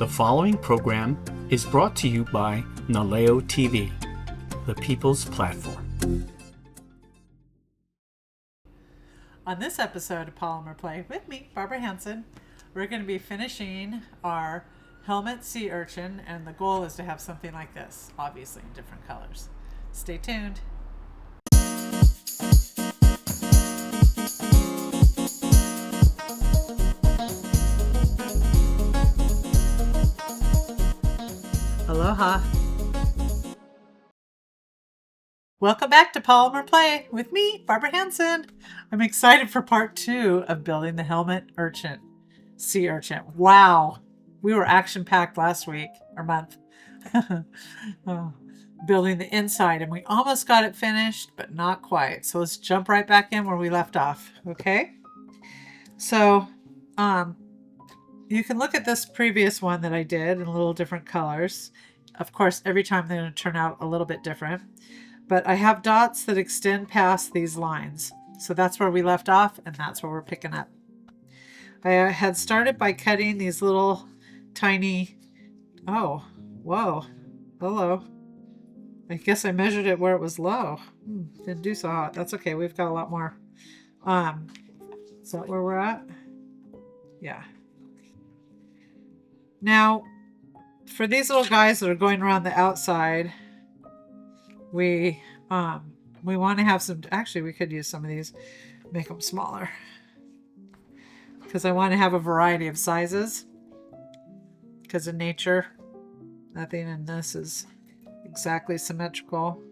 The following program is brought to you by Naleo TV, the people's platform. On this episode of Polymer Play with me, Barbara Hanson, we're going to be finishing our Helmet Sea Urchin, and the goal is to have something like this, obviously in different colors. Stay tuned. Aloha. Welcome back to Polymer Play with me, Barbara Hanson. I'm excited for part 2 of building the Helmet Urchin, Sea Urchin. Wow, we were action-packed last week, or month, building the inside, and we almost got it finished, but not quite. So let's jump right back in where we left off, okay? So, you can look at this previous one that I did in a little different colors. Of course, every time they're going to turn out a little bit different. But I have dots that extend past these lines. So that's where we left off, and that's where we're picking up. I had started by cutting these little tiny... Oh, whoa. Hello. I guess I measured it where it was low. Didn't do so hot. That's okay. We've got a lot more. Is that where we're at? Yeah. Now, for these little guys that are going around the outside, we want to have some, actually we could use some of these, make them smaller, because I want to have a variety of sizes, because in nature, nothing in this is exactly symmetrical.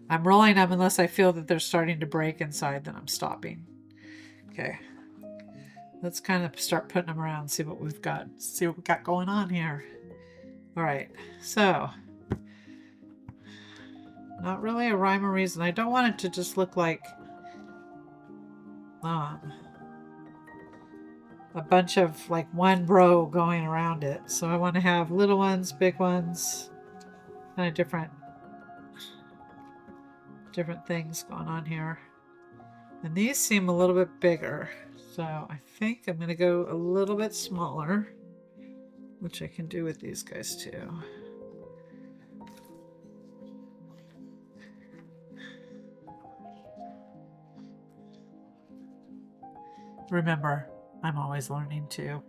I'm rolling them unless I feel that they're starting to break inside, then I'm stopping. Okay. Let's kind of start putting them around, see what we've got going on here. All right, so not really a rhyme or reason. I don't want it to just look like a bunch of like one row going around it. So I want to have little ones, big ones, kind of different things going on here. And these seem a little bit bigger. So I think I'm going to go a little bit smaller, which I can do with these guys too. Remember, I'm always learning too.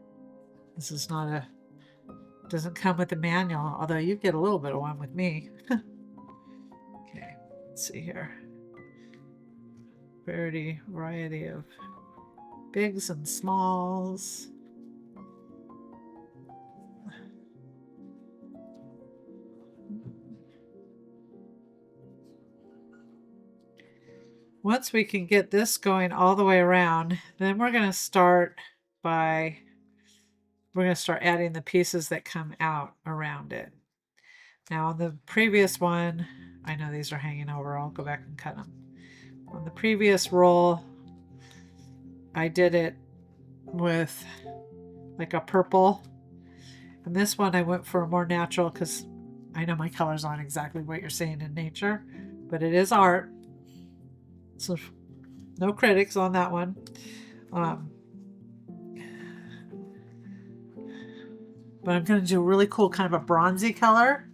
This is not doesn't come with a manual, although you get a little bit of one with me. Okay, let's see here. Variety of bigs and smalls. Once we can get this going all the way around, then we're going to start adding the pieces that come out around it. Now on the previous one, I know these are hanging over, I'll go back and cut them. On the previous roll, I did it with like a purple, and this one I went for a more natural, because I know my colors aren't exactly what you're seeing in nature, but it is art, so no critics on that one. But I'm going to do a really cool kind of a bronzy color,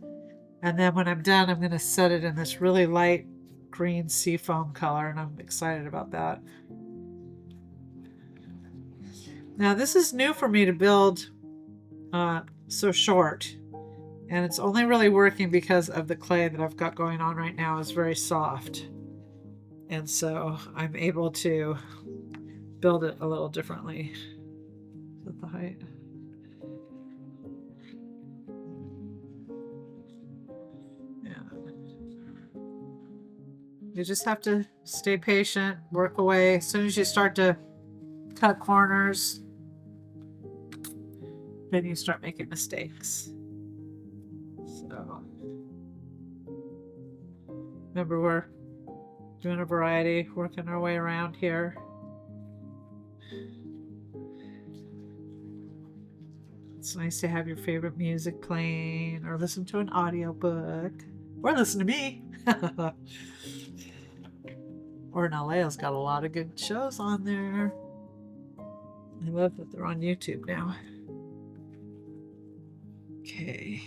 and then when I'm done, I'm going to set it in this really light green seafoam color, and I'm excited about that. Now this is new for me to build so short, and it's only really working because of the clay that I've got going on right now is very soft, and so I'm able to build it a little differently. Is that the height? You just have to stay patient, work away. As soon as you start to cut corners, then you start making mistakes. So remember, we're doing a variety, working our way around here. It's nice to have your favorite music playing, or listen to an audiobook, or listen to me. Or Naleo's got a lot of good shows on there. I love that they're on YouTube now. Okay.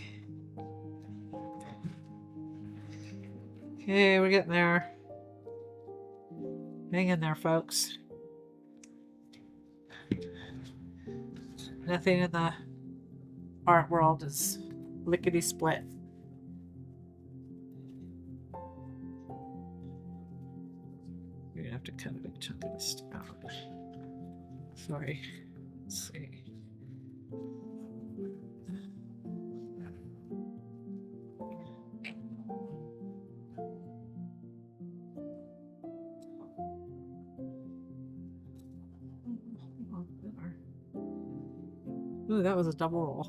Okay, we're getting there. Hang in there, folks. Nothing in the art world is lickety split. You're gonna have to cut a big chunk of this out. Sorry. Let's see. Ooh, that was a double roll.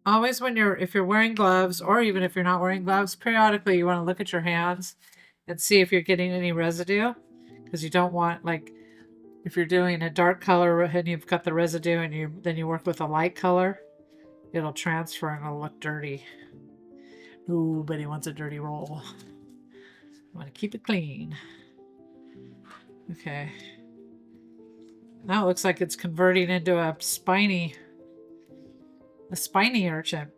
Always when if you're wearing gloves, or even if you're not wearing gloves, periodically you want to look at your hands and see if you're getting any residue, because you don't want, like, if you're doing a dark color and you've got the residue and then you work with a light color, it'll transfer and it'll look dirty. Nobody wants a dirty roll. I want to keep it clean. Okay. Now it looks like it's converting into a spiny urchin.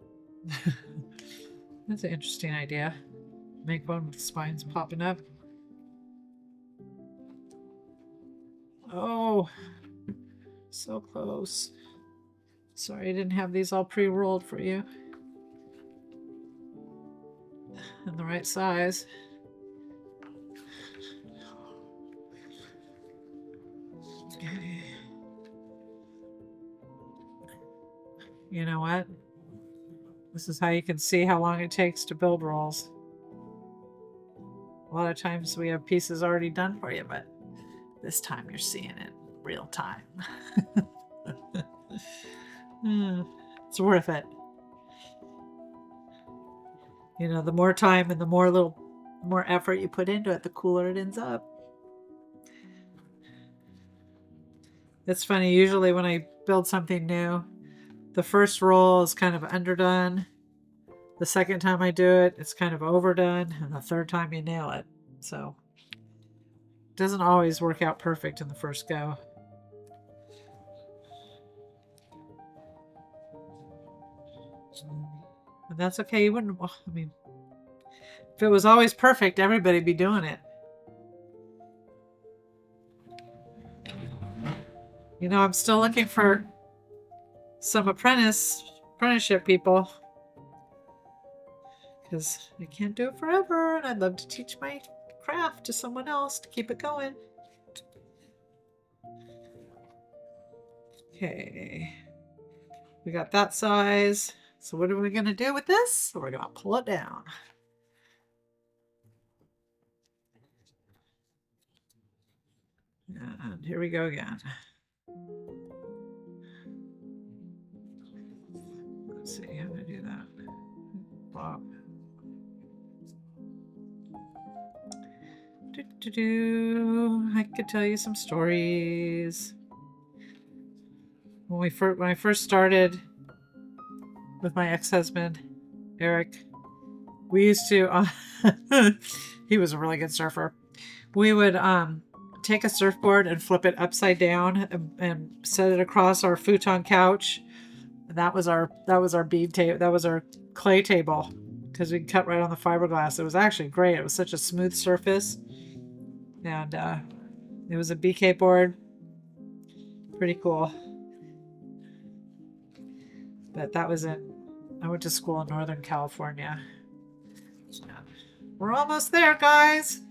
That's an interesting idea. Make one with spines popping up. Oh, so close. Sorry, I didn't have these all pre-rolled for you. And the right size. Okay. You know what? This is how you can see how long it takes to build rolls. A lot of times we have pieces already done for you, but this time you're seeing it real time. It's worth it. You know, the more time and the more effort you put into it, the cooler it ends up. It's funny, usually when I build something new, the first roll is kind of underdone. The second time I do it, it's kind of overdone. And the third time you nail it. So it doesn't always work out perfect in the first go. And that's okay. You wouldn't, I mean, if it was always perfect, everybody'd be doing it. You know, I'm still looking for some apprenticeship people, because I can't do it forever, and I'd love to teach my craft to someone else to keep it going. Okay, we got that size. So what are we gonna do with this? We're gonna pull it down. And here we go again. Let's see how to do that. Plop. I could tell you some stories. When I first started with my ex-husband, Eric, we used to, he was a really good surfer. We would take a surfboard and flip it upside down and set it across our futon couch. That was our bead table. That was our clay table, because we could cut right on the fiberglass. It was actually great. It was such a smooth surface. And it was a BK board. Pretty cool. But that was I went to school in Northern California. We're almost there, guys.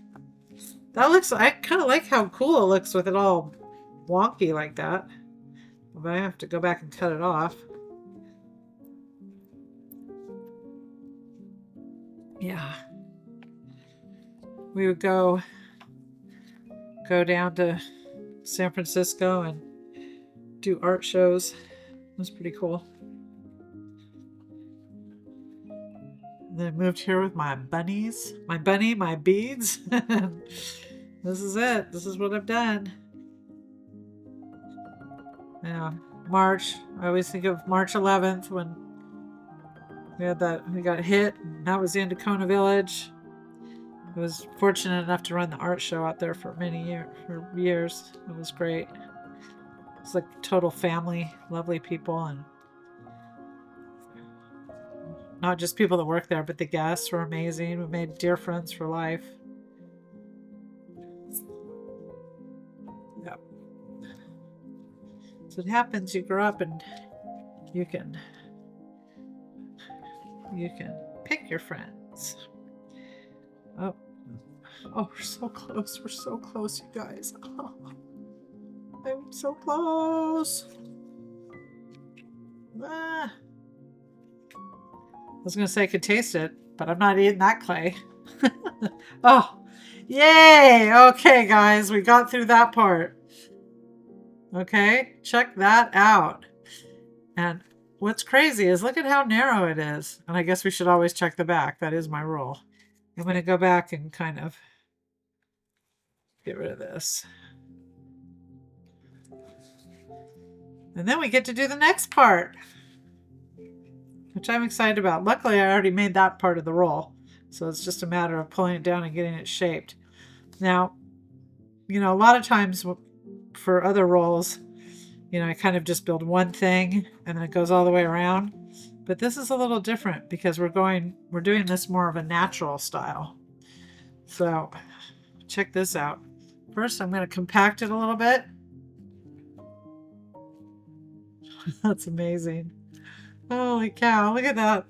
I kind of like how cool it looks with it all wonky like that. But I have to go back and cut it off. Yeah. We would go down to San Francisco and do art shows. It was pretty cool. And then I moved here with my bunnies. My bunny, my beads. This is it. This is what I've done. Yeah. March. I always think of March 11th when we got hit. And that was the end of Kona Village. I was fortunate enough to run the art show out there for years. It was great. It's like total family, lovely people, and not just people that work there, but the guests were amazing. We made dear friends for life. Yep. So it happens, you grow up and you can pick your friends. Oh, we're so close. We're so close, you guys. Oh, I'm so close. I was going to say I could taste it, but I'm not eating that clay. Oh, yay. Okay, guys, we got through that part. Okay, check that out. And what's crazy is look at how narrow it is. And I guess we should always check the back. That is my rule. I'm going to go back and kind of get rid of this. And then we get to do the next part, which I'm excited about. Luckily, I already made that part of the roll. So it's just a matter of pulling it down and getting it shaped. Now, a lot of times for other rolls, I kind of just build one thing and then it goes all the way around. But this is a little different because we're doing this more of a natural style. So check this out. First, I'm going to compact it a little bit. That's amazing. Holy cow, look at that.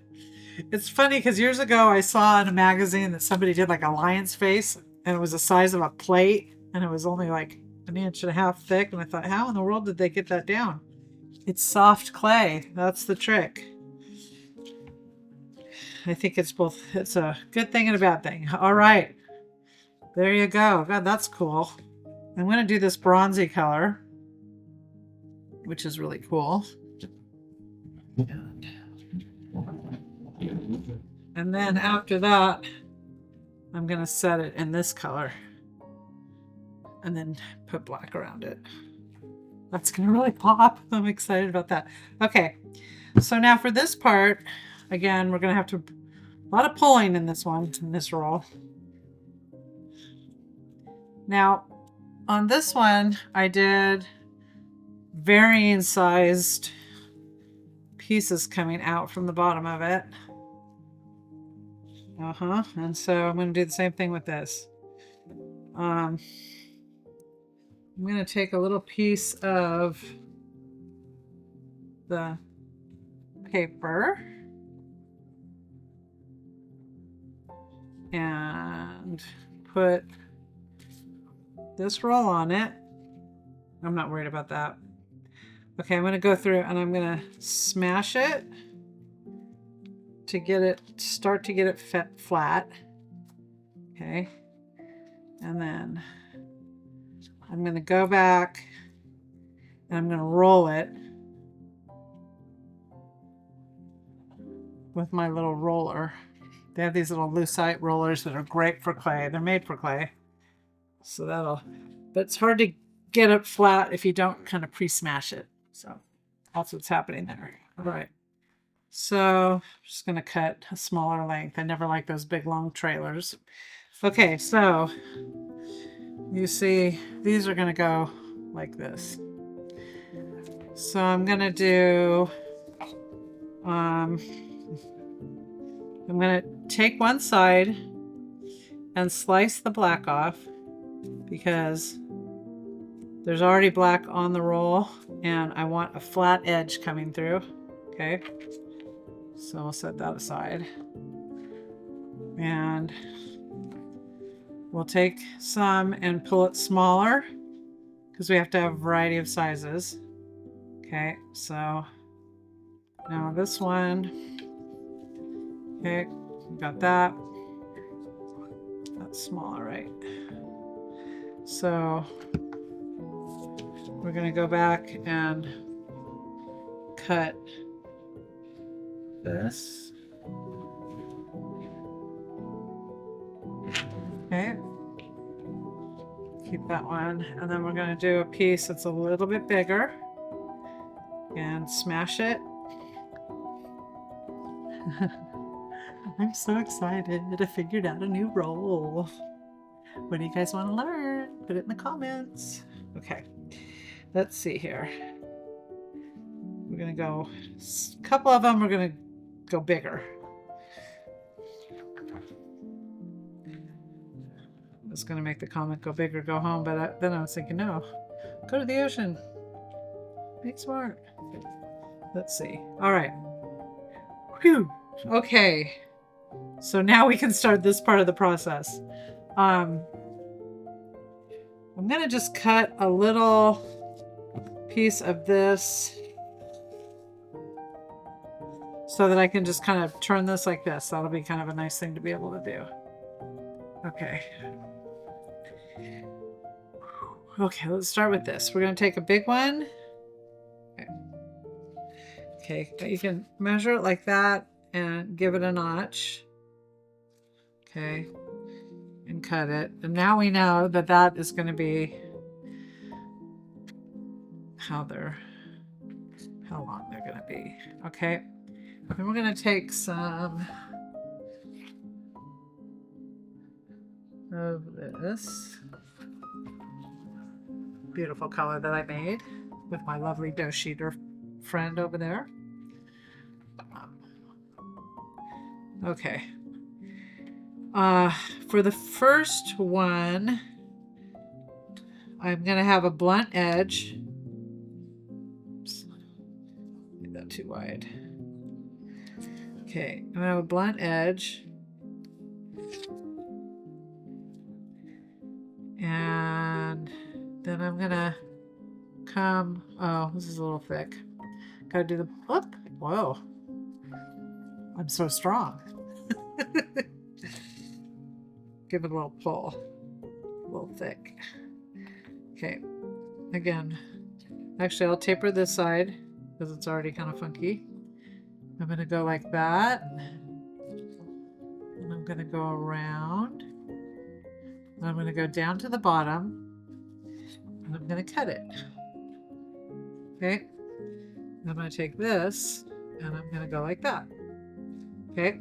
It's funny because years ago I saw in a magazine that somebody did like a lion's face and it was the size of a plate and it was only like 1.5 inches thick. And I thought, how in the world did they get that down? It's soft clay. That's the trick. I think it's both. It's a good thing and a bad thing. All right. There you go. God, that's cool. I'm going to do this bronzy color, which is really cool. And then after that, I'm going to set it in this color and then put black around it. That's going to really pop. I'm excited about that. Okay. So now for this part, again, we're going to have a lot of pulling in this roll. Now, on this one, I did varying sized pieces coming out from the bottom of it. And so I'm going to do the same thing with this. I'm going to take a little piece of the paper and put this roll on it. I'm not worried about that. Okay, I'm going to go through and I'm going to smash it to start to get it flat. Okay. And then I'm going to go back and I'm going to roll it with my little roller. They have these little lucite rollers that are great for clay. They're made for clay. So but it's hard to get it flat if you don't kind of pre-smash it. So that's what's happening there. All right. So I'm just going to cut a smaller length. I never like those big long trailers. Okay, so you see these are going to go like this. So I'm going to do, I'm going to take one side and slice the black off because there's already black on the roll and I want a flat edge coming through. Okay. So we'll set that aside. And we'll take some and pull it smaller because we have to have a variety of sizes. Okay, so now this one. Okay, got that. That's smaller, right? So we're going to go back and cut this. Okay. Keep that one. And then we're going to do a piece that's a little bit bigger and smash it. I'm so excited. I figured out a new role. What do you guys want to learn? Put it in the comments. Okay, let's see here. We're gonna go, a couple of them are gonna go bigger. I was gonna make the comment go big or go home, but then I was thinking, no, go to the ocean. Make smart. Let's see. All right. Whew. Okay. So now we can start this part of the process. I'm gonna just cut a little piece of this so that I can just kind of turn this like this. That'll be kind of a nice thing to be able to do. Okay. Okay, let's start with this. We're going to take a big one. Okay, you can measure it like that and give it a notch. Okay, and cut it. And now we know that that is going to be how long they're going to be. Okay, and we're going to take some of this beautiful color that I made with my lovely dough sheeter friend over there. Okay. For the first one, I'm gonna have a blunt edge. Oops. Made that too wide. Okay, I'm gonna have a blunt edge. And then I'm gonna come, oh, this is a little thick. Gotta do the, whoop, whoa. I'm so strong. Give it a little pull, a little thick. Okay, again, actually I'll taper this side because it's already kind of funky. I'm gonna go like that. And I'm gonna go around. And I'm gonna go down to the bottom. And I'm going to cut it. Okay. And I'm going to take this and I'm going to go like that. Okay.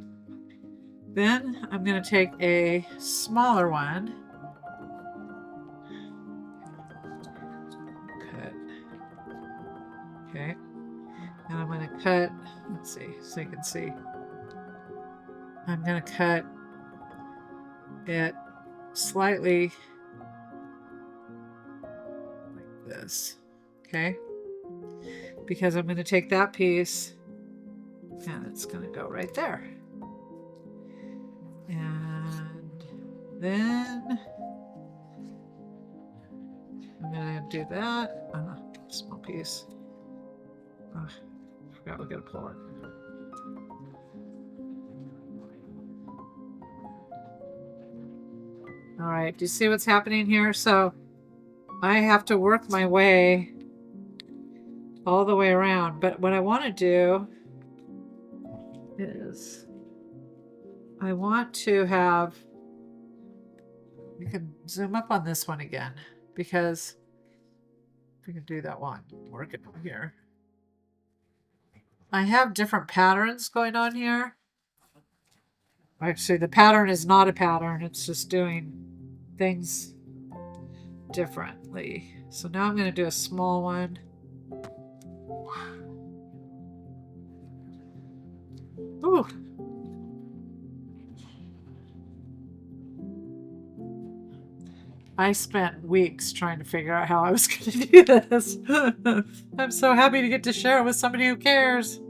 Then I'm going to take a smaller one. Cut. Okay. And I'm going to cut, let's see, so you can see. I'm going to cut it slightly this, okay, because I'm going to take that piece and it's going to go right there, and then I'm going to do that. Small piece. I forgot we got to pull it. All right, do you see what's happening here? So I have to work my way all the way around, but what I want to do is I want to have, you can zoom up on this one again, because we can do that one, work it over here. I have different patterns going on here. Actually, the pattern is not a pattern, it's just doing things differently. So now I'm going to do a small one. Ooh. I spent weeks trying to figure out how I was going to do this. I'm so happy to get to share it with somebody who cares.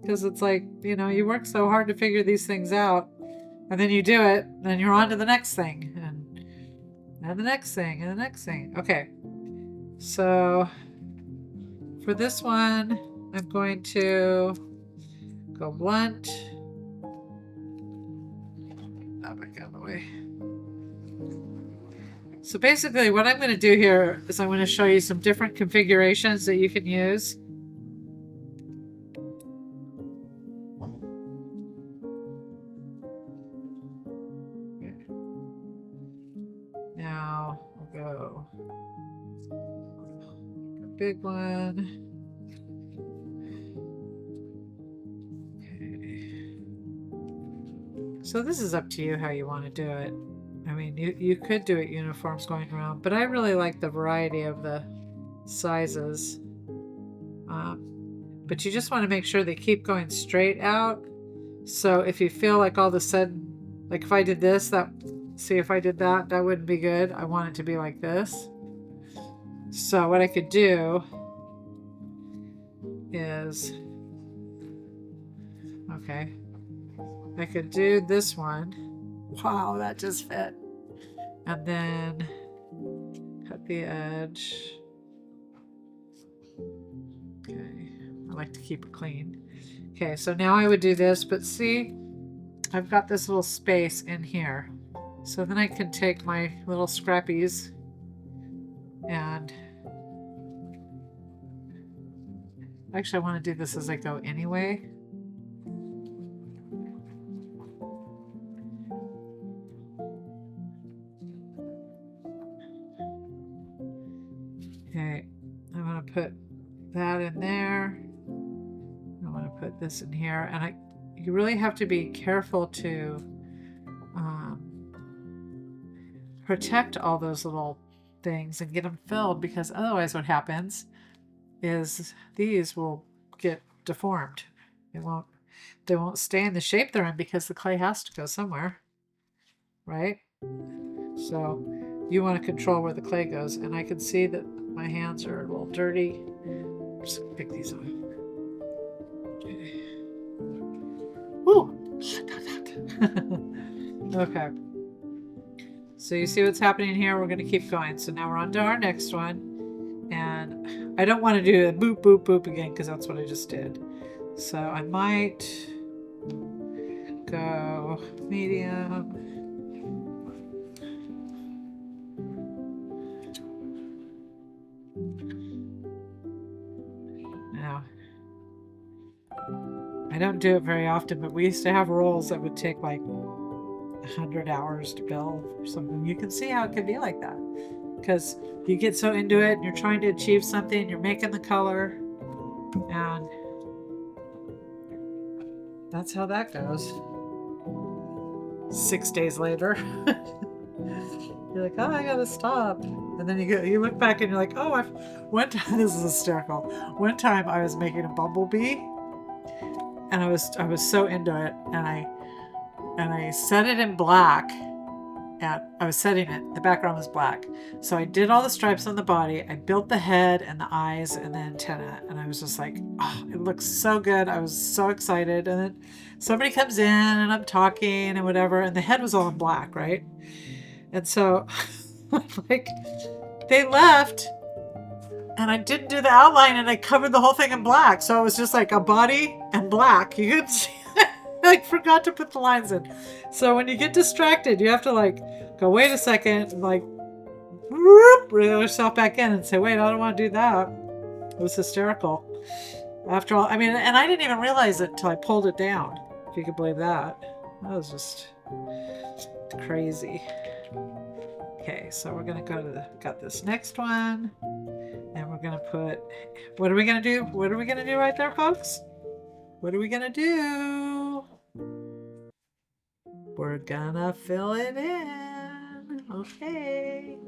Because it's like, you know, you work so hard to figure these things out. And then you do it, and then you're on to the next thing. And the next thing, and the next thing. Okay. So for this one, I'm going to go blunt. That back out of the way. So basically what I'm going to do here is I'm going to show you some different configurations that you can use. Okay. Now I'll go a big one. Okay. So this is up to you how you want to do it. I mean, you could do it uniforms going around, but I really like the variety of the sizes. But you just want to make sure they keep going straight out. So if you feel like all of a sudden, like if I did this, see if I did that, that wouldn't be good. I want it to be like this. So what I could do is, okay, I could do this one. Wow, that just fit. And then cut the edge. Okay, I like to keep it clean. Okay, so now I would do this, but see, I've got this little space in here. So then I can take my little scrappies and actually I want to do this as I go anyway. Okay, I'm going to put that in there. I'm going to put this in here, and you really have to be careful to protect all those little things and get them filled, because otherwise what happens is these will get deformed. They won't stay in the shape they're in because the clay has to go somewhere, right? So you want to control where the clay goes, and I can see that my hands are a little dirty. Just pick these off. Okay. Woo! Okay. So you see what's happening here? We're going to keep going. So now we're on to our next one. And I don't want to do a boop, boop, boop again because that's what I just did. So I might go medium. Now, I don't do it very often, but we used to have rolls that would take like 100 hours to build or something. You can see how it could be like that because you get so into it and you're trying to achieve something, you're making the color, and that's how that goes. 6 days later, you're like, oh, I gotta stop. And then you look back and you're like, oh, one time, this is hysterical. One time I was making a bumblebee and I was so into it, and I set it in black. I was setting it, the background was black. So I did all the stripes on the body. I built the head and the eyes and the antenna. And I was just like, oh, it looks so good. I was so excited. And then somebody comes in and I'm talking and whatever. And the head was all in black, right? And so like they left and I didn't do the outline and I covered the whole thing in black. So it was just like a body and black. You could see I forgot to put the lines in. So when you get distracted, you have to like go, wait a second, and like reel yourself back in and say, wait, I don't want to do that. It was hysterical. After all, I mean, and I didn't even realize it until I pulled it down, if you could believe that. That was just crazy. Okay, so we're gonna got this next one, and we're gonna put, what are we gonna do? What are we gonna do right there, folks? What are we gonna do? We're gonna fill it in. Okay.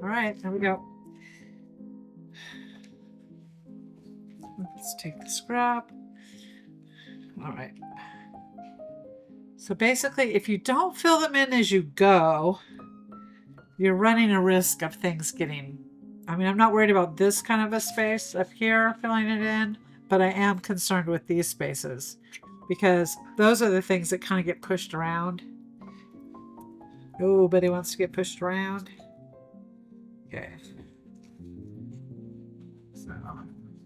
All right, here we go. Let's take the scrap. All right. So basically, if you don't fill them in as you go, you're running a risk of things getting, I mean, I'm not worried about this kind of a space up here, filling it in, but I am concerned with these spaces because those are the things that kind of get pushed around. Nobody wants to get pushed around. Okay. So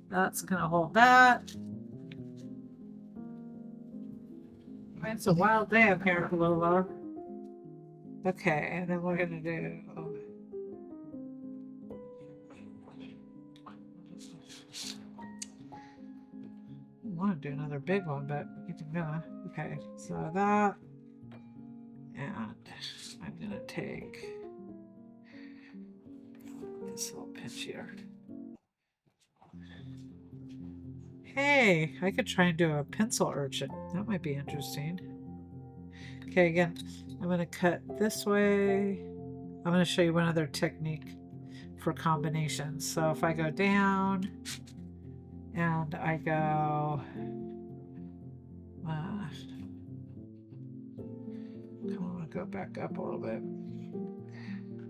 that's going to hold that. It's a wild day up here in Lola. Okay, and then we're going to do... I want to do another big one, but I'm gonna. Okay, so that, and I'm gonna take this little pinch here. Hey, I could try and do a pencil urchin. That might be interesting. Okay, again, I'm going to cut this way. I'm going to show you one other technique for combinations. So if I go down and I go, come on, go back up a little bit.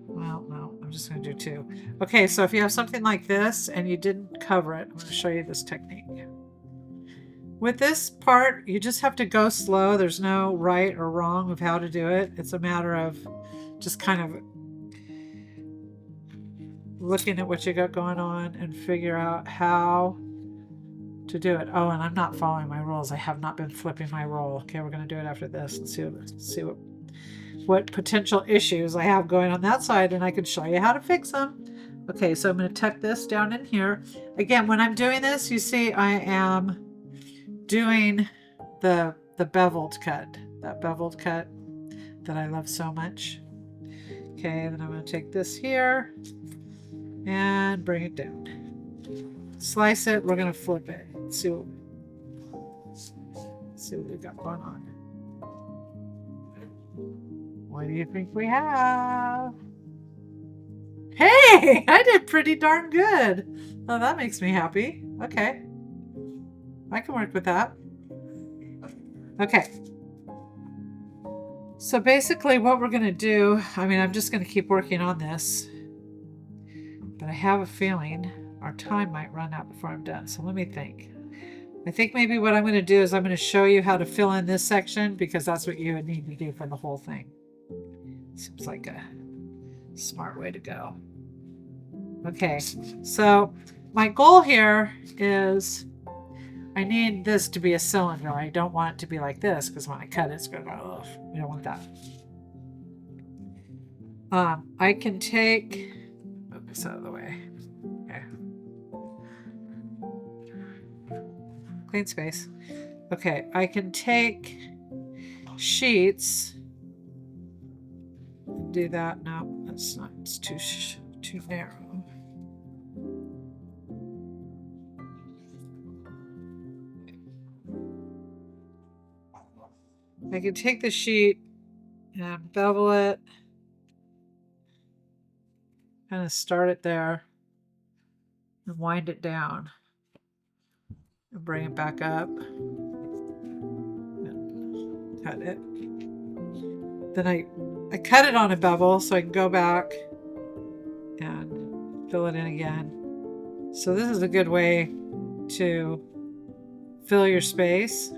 Well, no, I'm just going to do two. Okay, so if you have something like this and you didn't cover it, I'm going to show you this technique. With this part, you just have to go slow. There's no right or wrong of how to do it. It's a matter of just kind of looking at what you got going on and figure out how to do it. Oh, and I'm not following my rules. I have not been flipping my roll. Okay, we're going to do it after this and see what potential issues I have going on that side, and I can show you how to fix them. Okay, so I'm going to tuck this down in here. Again, when I'm doing this, you see I am doing the beveled cut, that beveled cut that I love so much. Okay, then I'm going to take this here and bring it down. Slice it. We're going to flip it. See what we've got going on. What do you think we have? Hey, I did pretty darn good. Oh, that makes me happy. Okay. I can work with that. Okay. So basically what we're going to do, I mean, I'm just going to keep working on this, but I have a feeling our time might run out before I'm done. So let me think. I think maybe what I'm going to do is I'm going to show you how to fill in this section, because that's what you would need to do for the whole thing. Seems like a smart way to go. Okay, so my goal here is I need this to be a cylinder. I don't want it to be like this, because when I cut it, it's going to go, oh, we don't want that. I can take, move this out of the way. Okay. Clean space. Okay, I can take sheets. Do that. No, that's not, it's too narrow. I can take the sheet and bevel it, kind of start it there and wind it down and bring it back up and cut it. Then I cut it on a bevel so I can go back and fill it in again. So this is a good way to fill your space.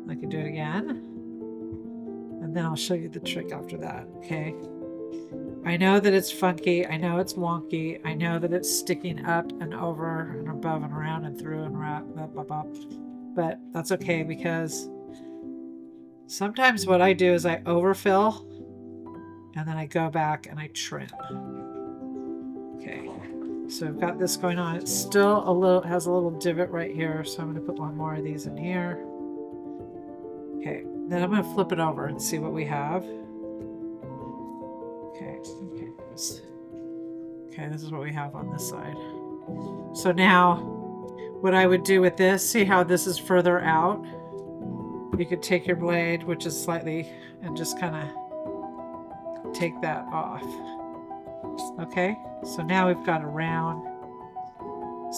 I can do it again, and then I'll show you the trick after that. Okay, I know that it's funky, I know it's wonky, I know that it's sticking up and over and above and around and through and around, but that's okay, because sometimes what I do is I overfill and then I go back and I trim. Okay, so I've got this going on. It's still has a little divot right here, so I'm going to put one more of these in here. Okay, then I'm going to flip it over and see what we have. Okay, this is what we have on this side. So now, what I would do with this, see how this is further out? You could take your blade, which is slightly, and just kind of take that off. Okay, so now we've got a round.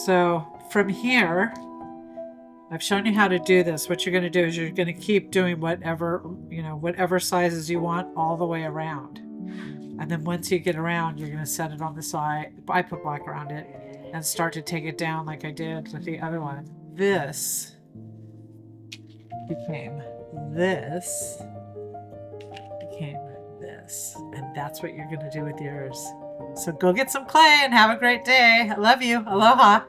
So from here, I've shown you how to do this. What you're going to do is you're going to keep doing whatever sizes you want all the way around. And then once you get around, you're going to set it on the side. I put black around it and start to take it down like I did with the other one. This became this, and that's what you're going to do with yours. So go get some clay and have a great day. I love you. Aloha.